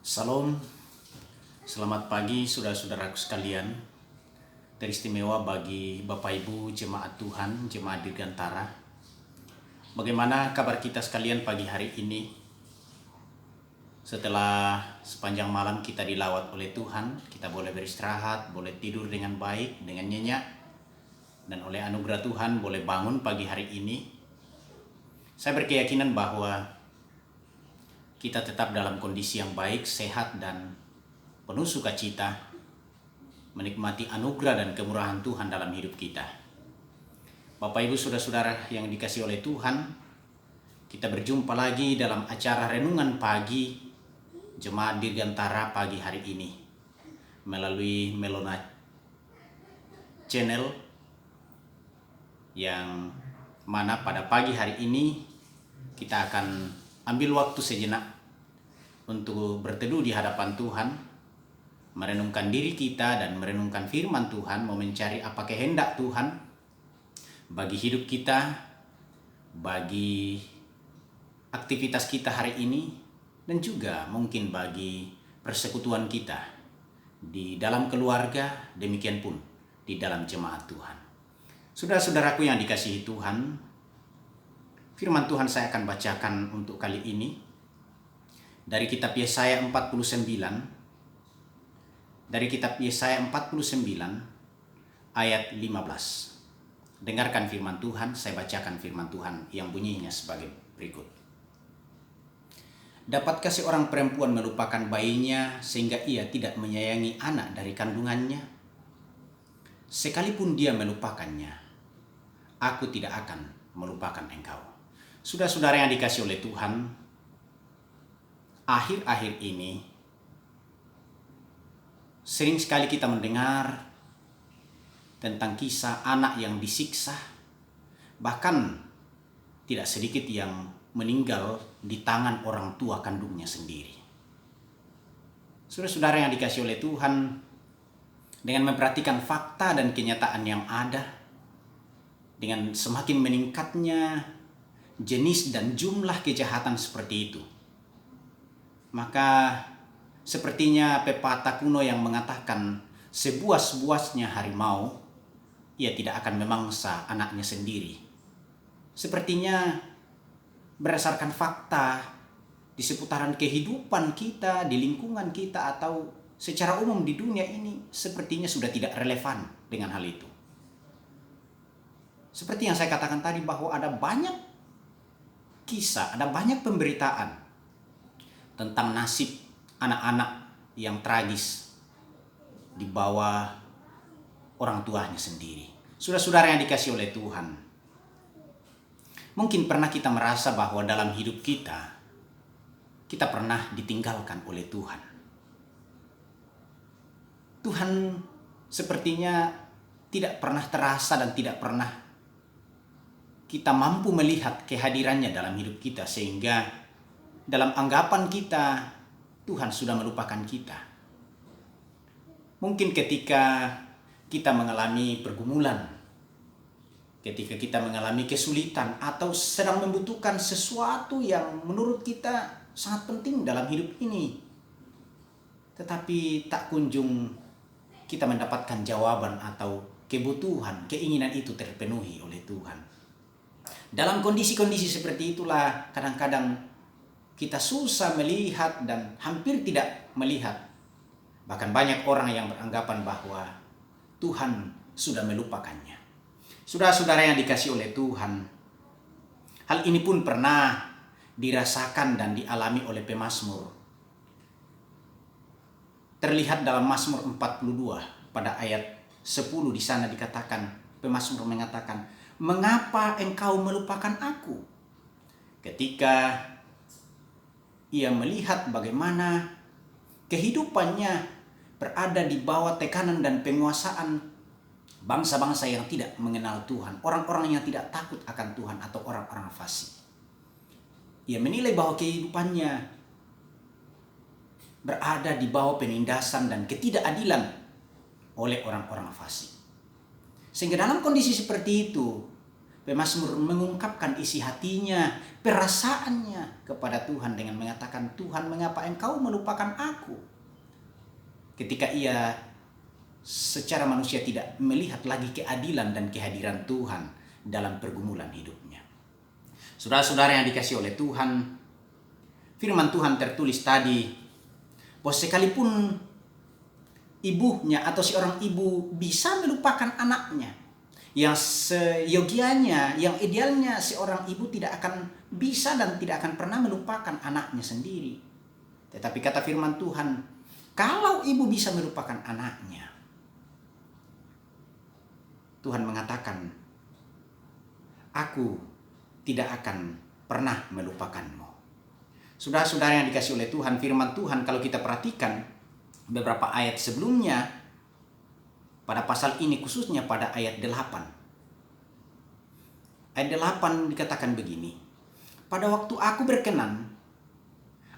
Salam, selamat pagi saudara-saudaraku sekalian. Teristimewa bagi Bapak Ibu jemaat Tuhan, jemaat Dirgantara. Bagaimana kabar kita sekalian pagi hari ini? Setelah sepanjang malam kita dilawat oleh Tuhan, kita boleh beristirahat, boleh tidur dengan baik, dengan nyenyak. Dan oleh anugerah Tuhan boleh bangun pagi hari ini. Saya berkeyakinan bahwa kita tetap dalam kondisi yang baik, sehat, dan penuh sukacita, menikmati anugerah dan kemurahan Tuhan dalam hidup kita. Bapak Ibu saudara-saudara yang dikasihi oleh Tuhan, kita berjumpa lagi dalam acara Renungan Pagi Jemaat Dirgantara pagi hari ini melalui Melona Channel, yang mana pada pagi hari ini kita akan ambil waktu sejenak untuk berteduh di hadapan Tuhan, merenungkan diri kita dan merenungkan firman Tuhan, mau mencari apa kehendak Tuhan bagi hidup kita, bagi aktivitas kita hari ini, dan juga mungkin bagi persekutuan kita di dalam keluarga, demikian pun di dalam jemaat Tuhan. Saudara-saudaraku yang dikasihi Tuhan, firman Tuhan saya akan bacakan untuk kali ini dari kitab Yesaya 49. Dari kitab Yesaya 49 ayat 15. Dengarkan firman Tuhan, saya bacakan firman Tuhan yang bunyinya sebagai berikut. Dapatkah seorang perempuan melupakan bayinya sehingga ia tidak menyayangi anak dari kandungannya? Sekalipun dia melupakannya, aku tidak akan melupakan engkau. Saudara-saudara yang dikasihi oleh Tuhan, akhir-akhir ini sering sekali kita mendengar tentang kisah anak yang disiksa, bahkan tidak sedikit yang meninggal di tangan orang tua kandungnya sendiri. Saudara-saudara yang dikasihi oleh Tuhan, dengan memperhatikan fakta dan kenyataan yang ada, dengan semakin meningkatnya jenis dan jumlah kejahatan seperti itu, maka sepertinya pepatah kuno yang mengatakan sebuas-buasnya harimau, ia tidak akan memangsa anaknya sendiri. Sepertinya berdasarkan fakta di seputaran kehidupan kita, di lingkungan kita, atau secara umum di dunia ini, sepertinya sudah tidak relevan dengan hal itu. Seperti yang saya katakan tadi, bahwa ada banyak kisah, ada banyak pemberitaan tentang nasib anak-anak yang tragis di bawah orang tuanya sendiri. Saudara-saudara yang dikasihi oleh Tuhan, mungkin pernah kita merasa bahwa dalam hidup kita pernah ditinggalkan oleh Tuhan. Tuhan sepertinya tidak pernah terasa dan tidak pernah kita mampu melihat kehadirannya dalam hidup kita, sehingga dalam anggapan kita, Tuhan sudah melupakan kita. Mungkin ketika kita mengalami pergumulan, ketika kita mengalami kesulitan, atau sedang membutuhkan sesuatu yang menurut kita sangat penting dalam hidup ini, tetapi tak kunjung kita mendapatkan jawaban atau kebutuhan, keinginan itu terpenuhi oleh Tuhan. Dalam kondisi-kondisi seperti itulah kadang-kadang kita susah melihat dan hampir tidak melihat. Bahkan banyak orang yang beranggapan bahwa Tuhan sudah melupakannya. Saudara-saudara yang dikasihi oleh Tuhan, hal ini pun pernah dirasakan dan dialami oleh pemazmur. Terlihat dalam Mazmur 42 pada ayat 10, di sana dikatakan, pemazmur mengatakan, "Mengapa engkau melupakan aku?" Ketika ia melihat bagaimana kehidupannya berada di bawah tekanan dan penguasaan bangsa-bangsa yang tidak mengenal Tuhan, orang-orang yang tidak takut akan Tuhan, atau orang-orang fasik. Ia menilai bahwa kehidupannya berada di bawah penindasan dan ketidakadilan oleh orang-orang fasik. Sehingga dalam kondisi seperti itu, Pemazmur mengungkapkan isi hatinya, perasaannya kepada Tuhan dengan mengatakan, Tuhan, mengapa engkau melupakan aku? Ketika ia secara manusia tidak melihat lagi keadilan dan kehadiran Tuhan dalam pergumulan hidupnya. Saudara-saudara yang dikasihi oleh Tuhan, firman Tuhan tertulis tadi, bahwa sekalipun ibunya atau seorang ibu bisa melupakan anaknya, yang seyogianya, yang idealnya seorang ibu tidak akan bisa dan tidak akan pernah melupakan anaknya sendiri. Tetapi kata firman Tuhan, kalau ibu bisa melupakan anaknya, Tuhan mengatakan, aku tidak akan pernah melupakanmu. Saudara-saudara yang dikasihi oleh Tuhan, firman Tuhan kalau kita perhatikan beberapa ayat sebelumnya, pada pasal ini khususnya pada ayat 8. Ayat 8 dikatakan begini, pada waktu aku berkenan,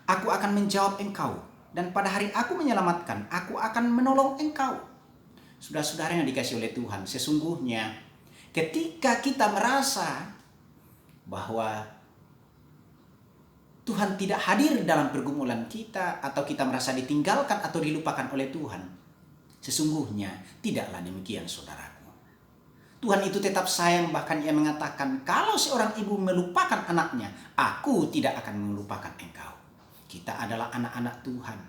aku akan menjawab engkau, dan pada hari aku menyelamatkan, aku akan menolong engkau. Saudara-saudara yang dikasihi oleh Tuhan, sesungguhnya ketika kita merasa bahwa Tuhan tidak hadir dalam pergumulan kita, atau kita merasa ditinggalkan atau dilupakan oleh Tuhan, sesungguhnya tidaklah demikian, saudaraku. Tuhan itu tetap sayang, bahkan ia mengatakan, kalau seorang ibu melupakan anaknya, aku tidak akan melupakan engkau. Kita adalah anak-anak Tuhan.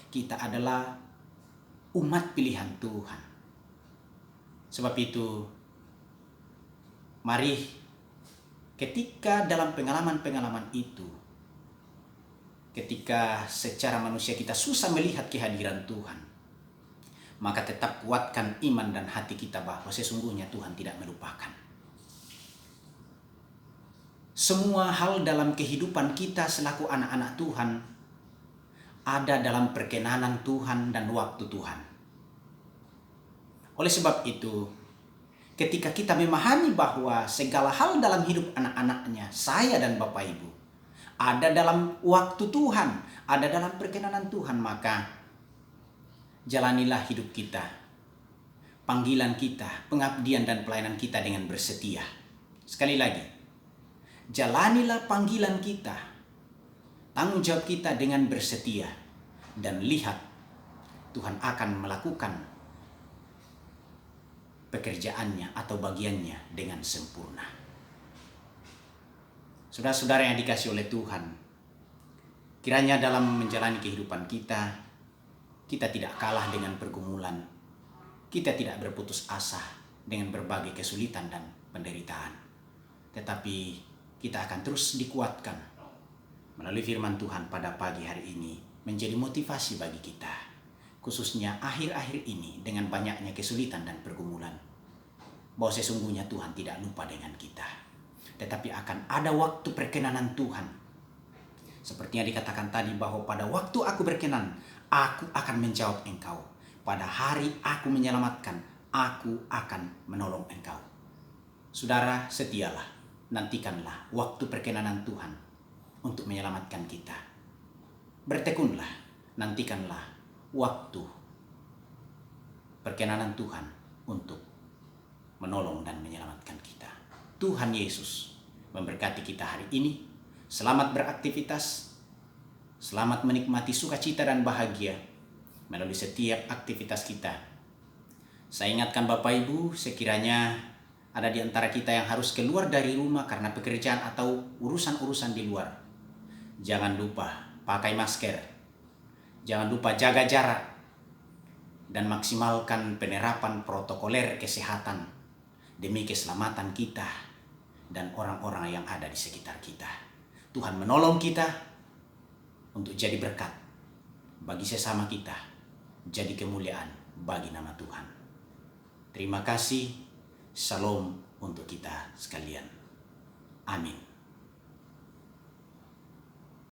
Kita adalah umat pilihan Tuhan. Sebab itu, mari ketika dalam pengalaman-pengalaman itu, ketika secara manusia kita susah melihat kehadiran Tuhan, maka tetap kuatkan iman dan hati kita bahwa sesungguhnya Tuhan tidak melupakan. Semua hal dalam kehidupan kita selaku anak-anak Tuhan ada dalam perkenanan Tuhan dan waktu Tuhan. Oleh sebab itu, ketika kita memahami bahwa segala hal dalam hidup anak-anaknya, saya dan Bapak Ibu, ada dalam waktu Tuhan, ada dalam perkenanan Tuhan, maka jalanilah hidup kita, panggilan kita, pengabdian dan pelayanan kita dengan bersetia. Sekali lagi, jalanilah panggilan kita, tanggung jawab kita dengan bersetia, dan lihat Tuhan akan melakukan pekerjaannya atau bagiannya dengan sempurna. Saudara-saudara yang dikasihi oleh Tuhan, kiranya dalam menjalani kehidupan kita, kita tidak kalah dengan pergumulan, kita tidak berputus asa dengan berbagai kesulitan dan penderitaan, tetapi kita akan terus dikuatkan melalui firman Tuhan pada pagi hari ini, menjadi motivasi bagi kita, khususnya akhir-akhir ini dengan banyaknya kesulitan dan pergumulan, bahwa sesungguhnya Tuhan tidak lupa dengan kita, tetapi akan ada waktu perkenanan Tuhan. Seperti yang dikatakan tadi, bahwa pada waktu aku berkenan, aku akan menjawab engkau. Pada hari aku menyelamatkan, aku akan menolong engkau. Saudara, setialah, nantikanlah waktu perkenanan Tuhan untuk menyelamatkan kita. Bertekunlah, nantikanlah waktu perkenanan Tuhan untuk menolong dan menyelamatkan kita. Tuhan Yesus memberkati kita hari ini. Selamat beraktivitas, selamat menikmati sukacita dan bahagia melalui setiap aktivitas kita. Saya ingatkan Bapak Ibu, sekiranya ada di antara kita yang harus keluar dari rumah karena pekerjaan atau urusan-urusan di luar, jangan lupa pakai masker, jangan lupa jaga jarak, dan maksimalkan penerapan protokoler kesehatan demi keselamatan kita dan orang-orang yang ada di sekitar kita. Tuhan menolong kita untuk jadi berkat bagi sesama kita, jadi kemuliaan bagi nama Tuhan. Terima kasih. Shalom untuk kita sekalian. Amin.